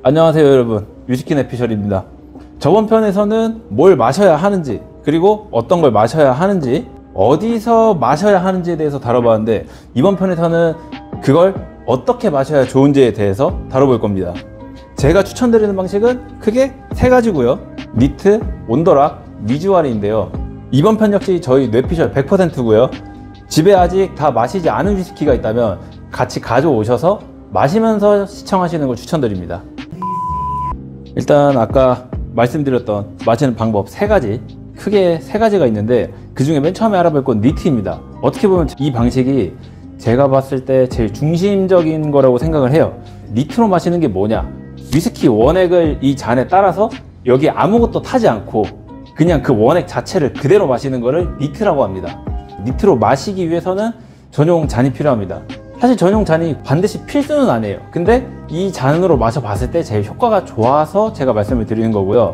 안녕하세요 여러분, 위스키 내피셜입니다. 저번 편에서는 뭘 마셔야 하는지, 그리고 어떤 걸 마셔야 하는지, 어디서 마셔야 하는지에 대해서 다뤄봤는데, 이번 편에서는 그걸 어떻게 마셔야 좋은지에 대해서 다뤄볼 겁니다. 제가 추천드리는 방식은 크게 세 가지고요. 니트, 온더락, 미주알인데요. 이번 편 역시 저희 뇌피셜 100%고요 집에 아직 다 마시지 않은 위스키가 있다면 같이 가져오셔서 마시면서 시청하시는 걸 추천드립니다. 일단 아까 말씀드렸던 마시는 방법 크게 세 가지가 있는데, 그 중에 맨 처음에 알아볼 건 니트입니다. 어떻게 보면 이 방식이 제가 봤을 때 제일 중심적인 거라고 생각을 해요. 니트로 마시는 게 뭐냐, 위스키 원액을 이 잔에 따라서 여기 아무것도 타지 않고 그냥 그 원액 자체를 그대로 마시는 거를 니트라고 합니다. 니트로 마시기 위해서는 전용 잔이 필요합니다. 사실 전용 잔이 반드시 필수는 아니에요. 근데 이 잔으로 마셔봤을 때 제일 효과가 좋아서 제가 말씀을 드리는 거고요.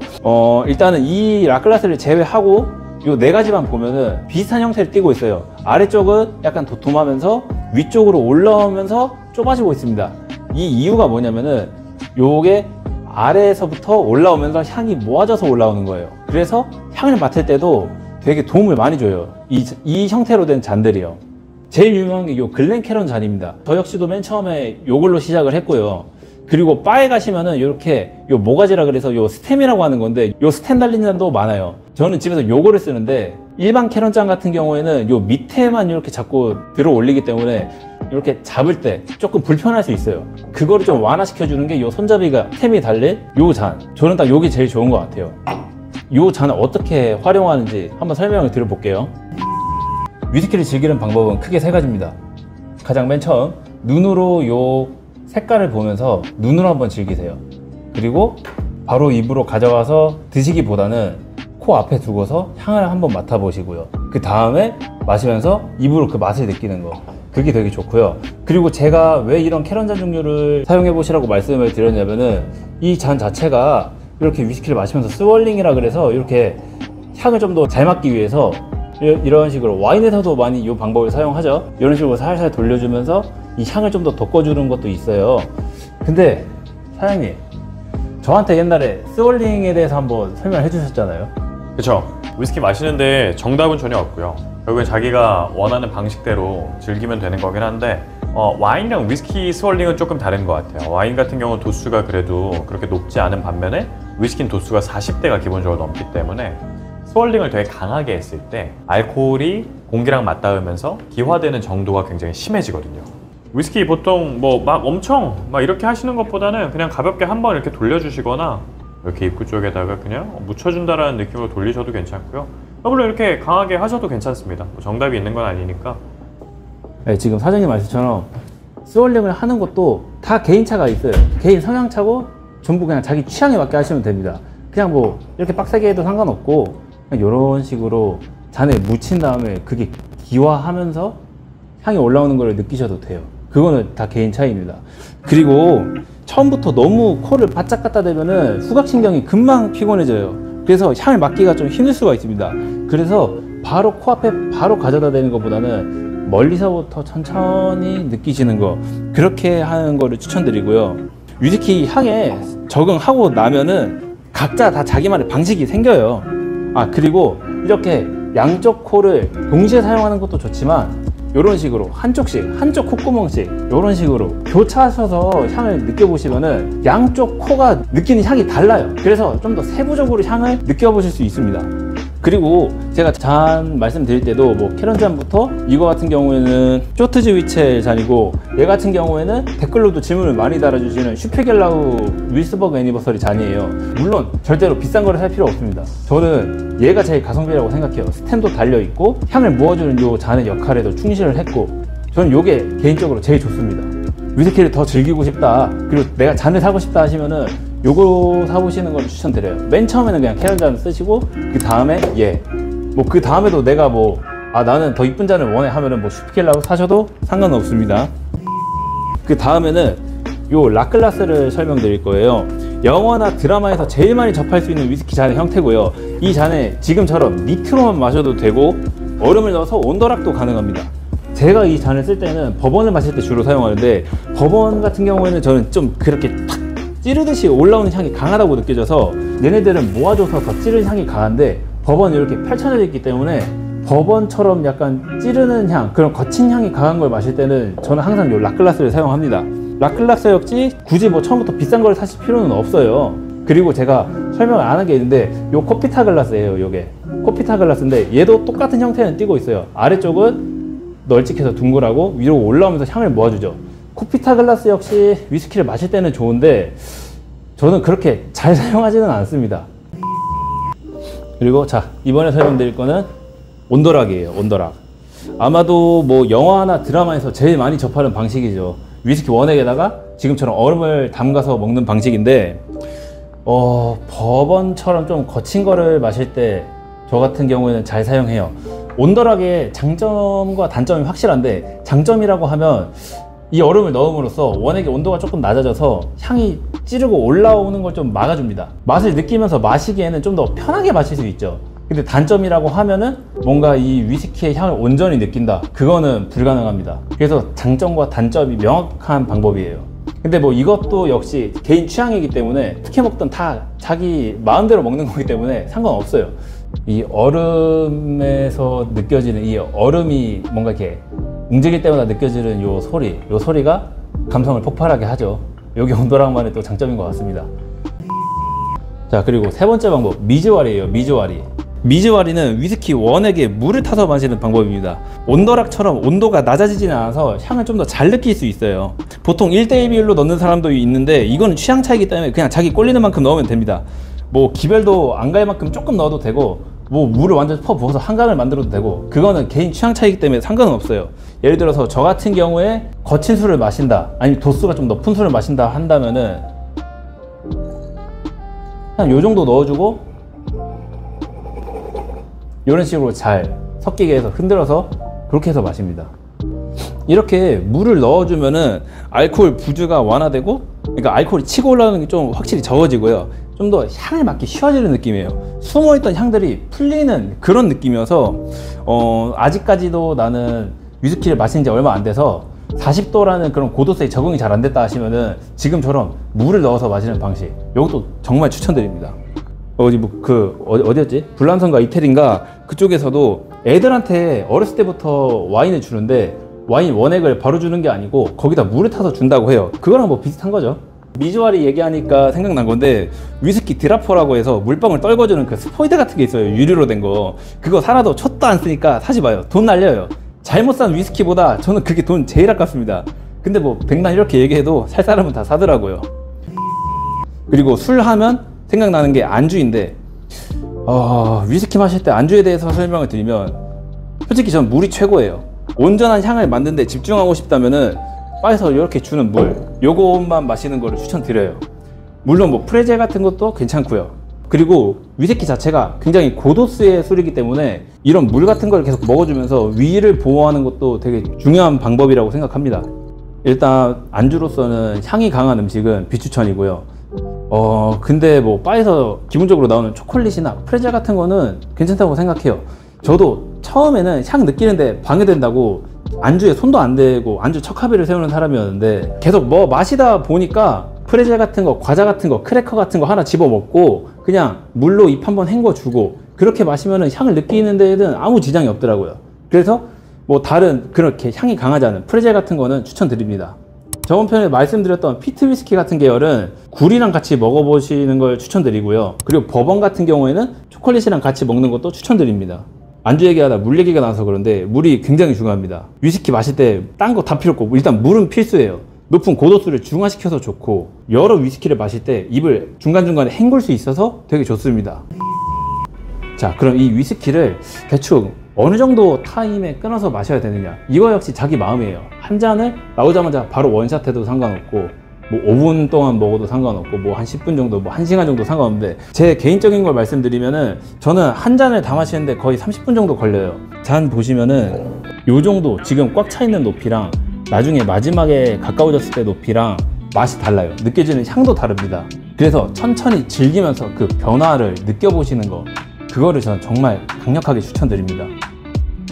일단은 이 라클라스를 제외하고 요 네 가지만 보면은 비슷한 형태를 띠고 있어요. 아래쪽은 약간 도톰하면서 위쪽으로 올라오면서 좁아지고 있습니다. 이 이유가 뭐냐면은 요게 아래에서부터 올라오면서 향이 모아져서 올라오는 거예요. 그래서 향을 맡을 때도 되게 도움을 많이 줘요. 이 형태로 된 잔들이요. 제일 유명한 게 요 글렌캐런 잔입니다. 저 역시도 맨 처음에 요걸로 시작을 했고요. 그리고 바에 가시면은 이렇게 요 모가지라 그래서 요 스템이라고 하는 건데, 요 스템 달린 잔도 많아요. 저는 집에서 요거를 쓰는데, 일반 캐런 잔 같은 경우에는 요 밑에만 이렇게 자꾸 들어 올리기 때문에 이렇게 잡을 때 조금 불편할 수 있어요. 그거를 좀 완화시켜 주는 게 요 손잡이가 스템이 달린 요 잔. 저는 딱 요게 제일 좋은 것 같아요. 요 잔을 어떻게 활용하는지 한번 설명을 드려볼게요. 위스키를 즐기는 방법은 크게 세 가지입니다. 가장 맨 처음, 눈으로 요 색깔을 보면서 눈으로 한번 즐기세요. 그리고 바로 입으로 가져가서 드시기보다는 코 앞에 두고서 향을 한번 맡아보시고요. 그 다음에 마시면서 입으로 그 맛을 느끼는 거, 그게 되게 좋고요. 그리고 제가 왜 이런 캐런잔 종류를 사용해 보시라고 말씀을 드렸냐면은, 이 잔 자체가 이렇게 위스키를 마시면서 스월링이라 그래서 이렇게 향을 좀 더 잘 맡기 위해서 이런 식으로, 와인에서도 많이 이 방법을 사용하죠. 이런 식으로 살살 돌려주면서 이 향을 좀 더 돋궈주는 것도 있어요. 근데 사장님, 저한테 옛날에 스월링에 대해서 한번 설명을 해주셨잖아요. 그쵸. 위스키 마시는데 정답은 전혀 없고요. 결국엔 자기가 원하는 방식대로 즐기면 되는 거긴 한데, 와인이랑 위스키 스월링은 조금 다른 것 같아요. 와인 같은 경우는 도수가 그래도 그렇게 높지 않은 반면에 위스키는 도수가 40대가 기본적으로 넘기 때문에 스월링을 되게 강하게 했을 때 알코올이 공기랑 맞닿으면서 기화되는 정도가 굉장히 심해지거든요. 위스키 보통 뭐 막 엄청 막 이렇게 하시는 것보다는 그냥 가볍게 한번 이렇게 돌려주시거나 이렇게 입구 쪽에다가 그냥 묻혀준다라는 느낌으로 돌리셔도 괜찮고요. 물론 이렇게 강하게 하셔도 괜찮습니다. 뭐 정답이 있는 건 아니니까. 네, 지금 사장님 말씀처럼 스월링을 하는 것도 다 개인차가 있어요. 개인 성향차고 전부 그냥 자기 취향에 맞게 하시면 됩니다. 그냥 뭐 이렇게 빡세게 해도 상관없고, 그냥 이런 식으로 잔에 묻힌 다음에 그게 기화하면서 향이 올라오는 걸 느끼셔도 돼요. 그거는 다 개인 차이입니다. 그리고 처음부터 너무 코를 바짝 갖다 대면은 후각신경이 금방 피곤해져요. 그래서 향을 맡기가 좀 힘들 수가 있습니다. 그래서 바로 코앞에 바로 가져다 대는 것보다는 멀리서부터 천천히 느끼시는 거, 그렇게 하는 거를 추천드리고요. 위스키 향에 적응하고 나면은 각자 다 자기만의 방식이 생겨요. 그리고 이렇게 양쪽 코를 동시에 사용하는 것도 좋지만, 이런 식으로 한쪽 콧구멍씩 이런 식으로 교차하셔서 향을 느껴보시면은 양쪽 코가 느끼는 향이 달라요. 그래서 좀 더 세부적으로 향을 느껴보실 수 있습니다. 그리고 제가 잔 말씀드릴 때도 뭐 캐런 잔부터, 이거 같은 경우에는 쇼트즈 위첼 잔이고, 얘 같은 경우에는 댓글로도 질문을 많이 달아주시는 슈페겔라우 윌스버그 애니버서리 잔이에요. 물론 절대로 비싼 거를 살 필요 없습니다. 저는 얘가 제일 가성비라고 생각해요. 스템도 달려있고 향을 모아주는 요 잔의 역할에도 충실을 했고, 저는 요게 개인적으로 제일 좋습니다. 위스키를 더 즐기고 싶다, 그리고 내가 잔을 사고 싶다 하시면은 요거 사보시는 걸 추천드려요. 맨 처음에는 그냥 캐런 잔 쓰시고, 그 다음에 그 다음에도 내가 나는 더 이쁜 잔을 원해 하면은 슈피켈라고 사셔도 상관없습니다. 그 다음에는 요 라클라스를 설명드릴 거예요. 영화나 드라마에서 제일 많이 접할 수 있는 위스키 잔의 형태고요. 이 잔에 지금처럼 니트로만 마셔도 되고, 얼음을 넣어서 온더락도 가능합니다. 제가 이 잔을 쓸 때는 버번을 마실 때 주로 사용하는데, 버번 같은 경우에는 저는 좀 그렇게 탁 찌르듯이 올라오는 향이 강하다고 느껴져서 얘네들은 모아줘서 더 찌르는 향이 강한데 버번이 이렇게 펼쳐져 있기 때문에 버번처럼 약간 찌르는 향, 그런 거친 향이 강한 걸 마실 때는 저는 항상 요 락글라스를 사용합니다. 락글라스 역시 굳이 뭐 처음부터 비싼 걸 사실 필요는 없어요. 그리고 제가 설명을 안 한 게 있는데 요 코피타 글라스예요. 요게 코피타 글라스인데 얘도 똑같은 형태는 띄고 있어요. 아래쪽은 널찍해서 둥글하고 위로 올라오면서 향을 모아주죠. 코피타 글라스 역시 위스키를 마실 때는 좋은데 저는 그렇게 잘 사용하지는 않습니다. 그리고 자, 이번에 설명드릴 거는 온더락이에요. 온더락. 아마도 뭐 영화나 드라마에서 제일 많이 접하는 방식이죠. 위스키 원액에다가 지금처럼 얼음을 담가서 먹는 방식인데 버번처럼 좀 거친 거를 마실 때 저 같은 경우에는 잘 사용해요. 온더락의 장점과 단점이 확실한데, 장점이라고 하면 이 얼음을 넣음으로써 원액의 온도가 조금 낮아져서 향이 찌르고 올라오는 걸 좀 막아줍니다. 맛을 느끼면서 마시기에는 좀 더 편하게 마실 수 있죠. 근데 단점이라고 하면은 뭔가 이 위스키의 향을 온전히 느낀다, 그거는 불가능합니다. 그래서 장점과 단점이 명확한 방법이에요. 근데 뭐 이것도 역시 개인 취향이기 때문에 어떻게 먹든 다 자기 마음대로 먹는 거기 때문에 상관없어요. 이 얼음에서 느껴지는 이 얼음이 뭔가 이렇게 움직일 때마다 느껴지는 요 소리가 감성을 폭발하게 하죠. 여기 온도락만의 또 장점인 것 같습니다. 자, 그리고 세 번째 방법, 미즈와리예요. 미즈와리는 위스키 원액에 물을 타서 마시는 방법입니다. 온더락처럼 온도가 낮아지지는 않아서 향을 좀 더 잘 느낄 수 있어요. 보통 1대1 비율로 넣는 사람도 있는데 이거는 취향 차이기 때문에 그냥 자기 꼴리는 만큼 넣으면 됩니다. 뭐 기별도 안 갈 만큼 조금 넣어도 되고, 뭐 물을 완전 퍼 부어서 한강을 만들어도 되고, 그거는 개인 취향 차이기 때문에 상관은 없어요. 예를 들어서 저 같은 경우에 거친 술을 마신다, 아니면 도수가 좀 높은 술을 마신다 한다면은 그냥 요 정도 넣어주고 이런 식으로 잘 섞이게 해서 흔들어서 그렇게 해서 마십니다. 이렇게 물을 넣어주면은 알코올 부주가 완화되고, 그러니까 알코올이 치고 올라오는 게 좀 확실히 적어지고요. 좀 더 향을 맡기 쉬워지는 느낌이에요. 숨어있던 향들이 풀리는 그런 느낌이어서 아직까지도 나는 위스키를 마신 지 얼마 안 돼서 40도라는 그런 고도수에 적응이 잘 안 됐다 하시면은 지금처럼 물을 넣어서 마시는 방식, 이것도 정말 추천드립니다. 어디였지? 불란서인가 이태리인가 그쪽에서도 애들한테 어렸을 때부터 와인을 주는데 와인 원액을 바로 주는 게 아니고 거기다 물을 타서 준다고 해요. 그거랑 뭐 비슷한 거죠. 미즈와리 얘기하니까 생각난 건데, 위스키 드라퍼라고 해서 물방울 떨궈주는 그 스포이드 같은 게 있어요. 유리로 된 거. 그거 사놔도 촛도 안 쓰니까 사지 마요. 돈 날려요. 잘못 산 위스키보다 저는 그게 돈 제일 아깝습니다. 근데 뭐 백날 이렇게 얘기해도 살 사람은 다 사더라고요. 그리고 술 하면 생각나는 게 안주인데, 위스키 마실 때 안주에 대해서 설명을 드리면 솔직히 전 물이 최고예요. 온전한 향을 만드는데 집중하고 싶다면은 바에서 이렇게 주는 물, 요것만 마시는 거를 추천드려요. 물론 뭐 프레제 같은 것도 괜찮고요. 그리고 위스키 자체가 굉장히 고도수의 술이기 때문에 이런 물 같은 걸 계속 먹어주면서 위를 보호하는 것도 되게 중요한 방법이라고 생각합니다. 일단 안주로서는 향이 강한 음식은 비추천이고요. 근데 뭐 바에서 기본적으로 나오는 초콜릿이나 프레제 같은 거는 괜찮다고 생각해요. 저도 처음에는 향 느끼는데 방해된다고 안주에 손도 안 대고 안주 척하비를 세우는 사람이었는데, 계속 뭐 마시다 보니까 프레제 같은 거, 과자 같은 거, 크래커 같은 거 하나 집어 먹고 그냥 물로 입 한번 헹궈 주고 그렇게 마시면은 향을 느끼는 데에는 아무 지장이 없더라고요. 그래서 뭐 다른 그렇게 향이 강하지 않은 프레제 같은 거는 추천드립니다. 저번 편에 말씀드렸던 피트 위스키 같은 계열은 굴이랑 같이 먹어보시는 걸 추천드리고요. 그리고 버번 같은 경우에는 초콜릿이랑 같이 먹는 것도 추천드립니다. 안주 얘기하다 물 얘기가 나와서 그런데 물이 굉장히 중요합니다. 위스키 마실 때 딴 거 다 필요 없고 일단 물은 필수예요. 높은 고도수를 중화시켜서 좋고, 여러 위스키를 마실 때 입을 중간중간에 헹굴 수 있어서 되게 좋습니다. 자, 그럼 이 위스키를 대충 어느 정도 타임에 끊어서 마셔야 되느냐, 이거 역시 자기 마음이에요. 한 잔을 나오자마자 바로 원샷 해도 상관없고, 뭐 5분 동안 먹어도 상관없고, 뭐 한 10분 정도, 뭐 1시간 정도 상관없는데, 제 개인적인 걸 말씀드리면은 저는 한 잔을 다 마시는데 거의 30분 정도 걸려요. 잔 보시면은 요 정도 지금 꽉 차 있는 높이랑 나중에 마지막에 가까워졌을 때 높이랑 맛이 달라요. 느껴지는 향도 다릅니다. 그래서 천천히 즐기면서 그 변화를 느껴보시는 거, 그거를 저는 정말 강력하게 추천드립니다.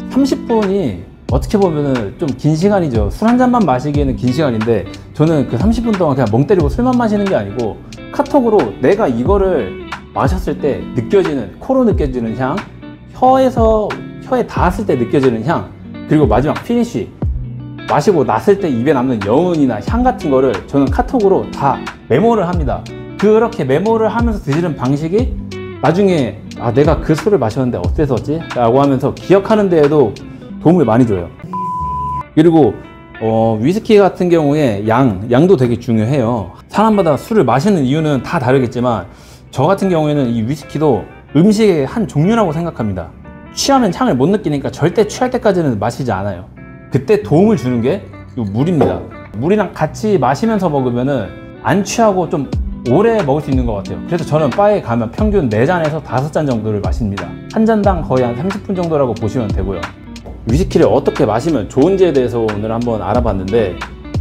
30분이 어떻게 보면은 좀 긴 시간이죠. 술 한 잔만 마시기에는 긴 시간인데 저는 그 30분 동안 그냥 멍 때리고 술만 마시는 게 아니고 카톡으로 내가 이거를 마셨을 때 느껴지는, 코로 느껴지는 향, 혀에 닿았을 때 느껴지는 향, 그리고 마지막 피니쉬, 마시고 났을 때 입에 남는 여운이나 향 같은 거를 저는 카톡으로 다 메모를 합니다. 그렇게 메모를 하면서 드시는 방식이 나중에 내가 그 술을 마셨는데 어땠었지? 라고 하면서 기억하는 데에도 도움을 많이 줘요. 그리고 위스키 같은 경우에 양도 되게 중요해요. 사람마다 술을 마시는 이유는 다 다르겠지만 저 같은 경우에는 이 위스키도 음식의 한 종류라고 생각합니다. 취하면 향을 못 느끼니까 절대 취할 때까지는 마시지 않아요. 그때 도움을 주는 게 이 물입니다. 물이랑 같이 마시면서 먹으면은 안 취하고 좀 오래 먹을 수 있는 것 같아요. 그래서 저는 바에 가면 평균 4잔에서 5잔 정도를 마십니다. 한 잔당 거의 한 30분 정도라고 보시면 되고요. 위스키를 어떻게 마시면 좋은지에 대해서 오늘 한번 알아봤는데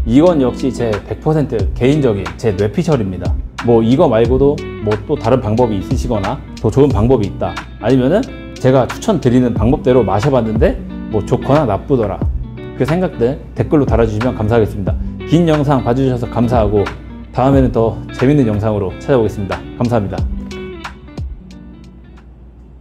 이건 역시 제 100% 개인적인 제 뇌피셜입니다. 뭐 이거 말고도 뭐 또 다른 방법이 있으시거나 더 좋은 방법이 있다, 아니면은 제가 추천드리는 방법대로 마셔봤는데 뭐 좋거나 나쁘더라, 그 생각들 댓글로 달아주시면 감사하겠습니다. 긴 영상 봐주셔서 감사하고 다음에는 더 재밌는 영상으로 찾아오겠습니다. 감사합니다.